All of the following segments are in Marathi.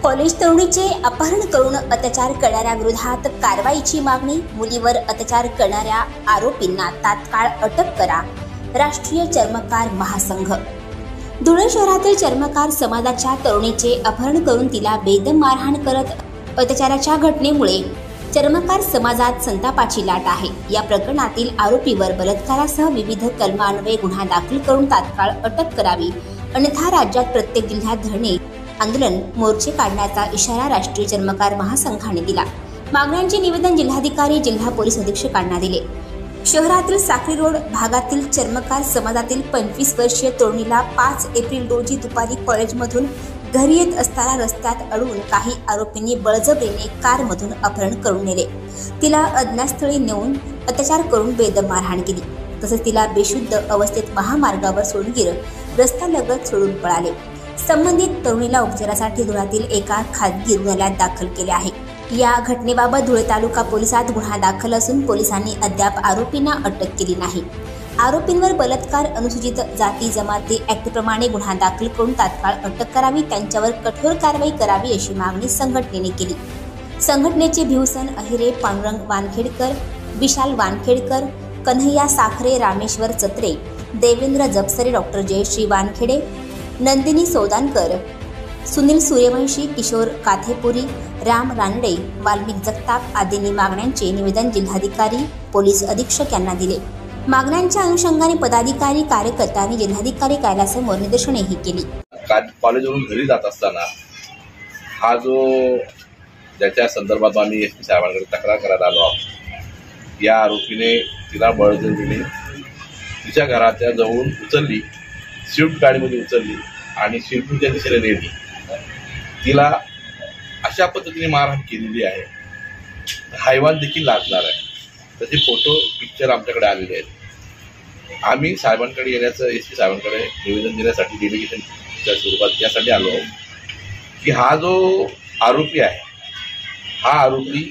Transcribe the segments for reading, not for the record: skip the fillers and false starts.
कॉलेज तरुणीचे अपहरण करून अत्याचार करणाऱ्या विरोधात कारवाईची मागणी। मुलीवर अत्याचार करणाऱ्या आरोपींना तात्काळ अटक करा। राष्ट्रीय चर्मकार महासंघ। धुळे शहरातील चर्मकार समाजाच्या तरुणीचे अपहरण करून तिला बेदम मारहाण करत अत्याचाराच्या घटनेमुळे चर्मकार समाजात संतापाची लाट आहे। या प्रकरणातील आरोपीवर बलात्कारासह विविध कलमान्वये गुन्हा दाखल करून तात्काळ अटक करावी, अन्यथा राज्यात प्रत्येक जिल्ह्यात धरणे आंदोलन मोर्चे काढण्याचा इशारा राष्ट्रीय चर्मकार महासंघाने दिला। मागण्यांचे निवेदन जिल्हाधिकारी जिल्हा पोलीस अधीक्षकांना दिले। शहरातील साखरी रोड भागातील चर्मकार समाजातील 25 वर्षीय तरुणीला 5 एप्रिल रोजी दुपारी कॉलेजमधून घरी येत असताना रस्त्यात अडवून काही आरोपींनी बळजबरीने कारमधून अपहरण करून नेले। तिला अज्ञात स्थळी नेऊन अत्याचार करून बेदम मारहाण केली। तसेच तिला बेशुद्ध अवस्थेत महामार्गावर सोडून रस्त्यालगत सोडून पळाले। संबंधित तरुणीला उपचारासाठी धुळ्यातील एका खासगी रुग्णालयात दाखल केले आहे। या घटनेबाबत धुळे तालुका पोलिसात गुन्हा दाखल असून पोलिसांनी अद्याप आरोपींना अटक केली नाही। आरोपींवर बलात्कार, अनुसूचित जाती जमाती ऍक्टप्रमाणे गुन्हा दाखल करून तात्काळ अटक करावी, त्यांच्यावर कठोर कारवाई करावी अशी मागणी संघटनेने केली। संघटनेचे भिवसन अहिरे, पांडुरंग वानखेडकर, विशाल वानखेडकर, कन्हैया साखरे, रामेश्वर चत्रे, देवेंद्र जपसरे, डॉक्टर जयश्री वानखेडे, नंदिनी सौदानकर, सुनील सूर्यवंशी, किशोर काथेपुरी, राम रानडे, वाल्मिक जगताप आदींनी मागण्यांचे निवेदन जिल्हाधिकारी पोलीस अधीक्षक यांना दिले। मागण्यांच्या अनुषंगाने पदाधिकारी कार्यकर्त्यांनी जिल्हाधिकारी कार्यालयासमोर निदर्शनेही केली। कॉलेजवरून घरी जात असताना हा जो ज्याच्या संदर्भात आम्ही एसपी साहेबांकडे तक्रार करायला आलो आहोत, या आरोपीने तिला बळजबरीने तिच्या घराच्या जवळून उचलली, स्विफ्ट गाडीमध्ये उचलली आणि शिरपूरच्या दिशेने नेली। तिला अशा पद्धतीने मारहाण केलेली आहे, हैवान देखील लागणार आहे। त्याचे फोटो पिक्चर आमच्याकडे आलेले आहेत। आम्ही साहेबांकडे येण्याचं एसपी साहेबांकडे निवेदन देण्यासाठी डेलिगेशनच्या स्वरूपात यासाठी आलो की हा जो आरोपी आहे, हा आरोपी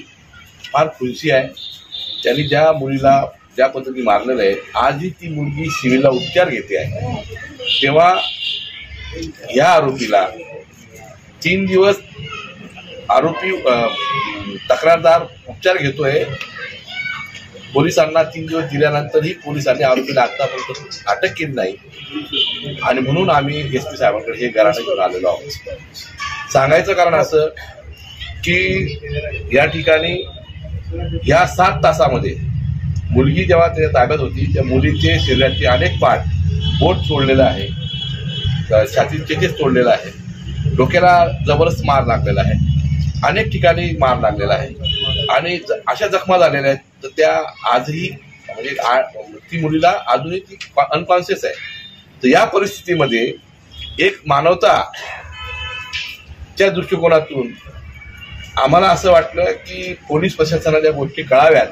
फार खुलसी आहे। त्यांनी ज्या मुलीला ज्या पद्धतीने मारलेलं आहे, आजही ती मुलगी सिव्हिलला उपचार घेते आहे। तेव्हा या आरोपीला 3 दिवस आरोपी तक्रारदार उपचार घेतोय। पोलिसांना 3 दिवस दिल्यानंतरही पोलिसांनी आरोपीला आतापर्यंत अटक केली नाही आणि म्हणून आम्ही एसपी साहेबांकडे हे घराणे घेऊन आलेलो आहोत। सांगायचं कारण असं की या ठिकाणी या 7 तासामध्ये मुलगी जेव्हा त्याच्या ताब्यात होती, त्या मुलीचे शरीराचे अनेक पार्ट, बोट तोडलेलं आहे, छातीचे केस तोडलेलं आहे, डोक्याला जबरदस्त मार लागलेला आहे, अनेक ठिकाणी मार लागलेला आहे आणि अशा जखमा झालेल्या आहेत तर त्या आजही म्हणजे ती मुलीला अजूनही ती अनकॉन्शियस आहे। तर या परिस्थितीमध्ये एक मानवताच्या दृष्टिकोनातून आम्हाला असं वाटलं की पोलीस प्रशासनाला या गोष्टी कळाव्यात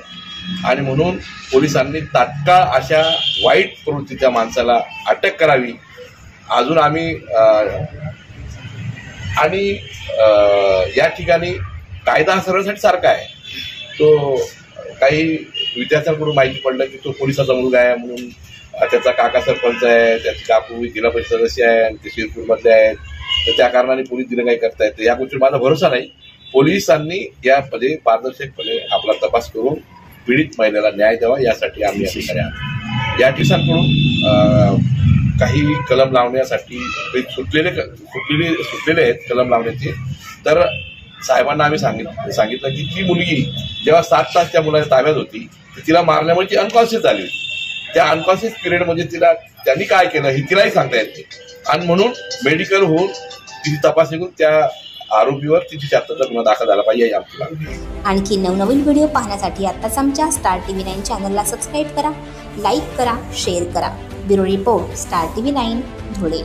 आणि म्हणून पोलिसांनी तात्काळ अशा वाईट प्रवृत्तीच्या माणसाला अटक करावी। अजून आम्ही आणि या ठिकाणी कायदा हा सर्वांसाठी सारखा आहे। तो काही विद्यार्थ्यांकडून माहिती पडलं की तो पोलिसाचा मुलगा आहे म्हणून त्याचा काका सरपंच आहे, त्याची काकू जिल्हा परिषद सदस्य आहे आणि ते शिरपूरमधले आहेत, तर त्या कारणाने पोलीस दिलं करतायत। या गोष्टीवर माझा भरोसा नाही। पोलिसांनी यामध्ये पारदर्शकपणे आपला तपास करून पीडित महिलेला न्याय द्यावा, यासाठी आम्ही या ठिकाणी आहोत। या ठिकाणी काही कलम लावण्यासाठी सुटलेले आहेत कलम लावण्याचे। तर साहेबांना आम्ही सांगितलं की ती मुलगी जेव्हा 7 तास त्या मुलाच्या ताब्यात होती, तिला मारल्यामुळे ती अनकॉन्शियस झाली होती। त्या अनकॉन्शियस पिरियडमध्ये तिला त्यांनी काय केलं हे तिलाही सांगता येत नाही आणि म्हणून मेडिकल होऊन तिची तपासणी करून त्या आरोपीवर तिची 76 गुन्हा दाखल झाला पाहिजे आमची मागणी। आणखी नवनवीन व्हिडिओ पाहण्यासाठी आताच आमच्या स्टार TV 9 चॅनलला सबस्क्राईब करा, लाईक करा, शेअर करा। Bureau report, star TV 9 Dhule.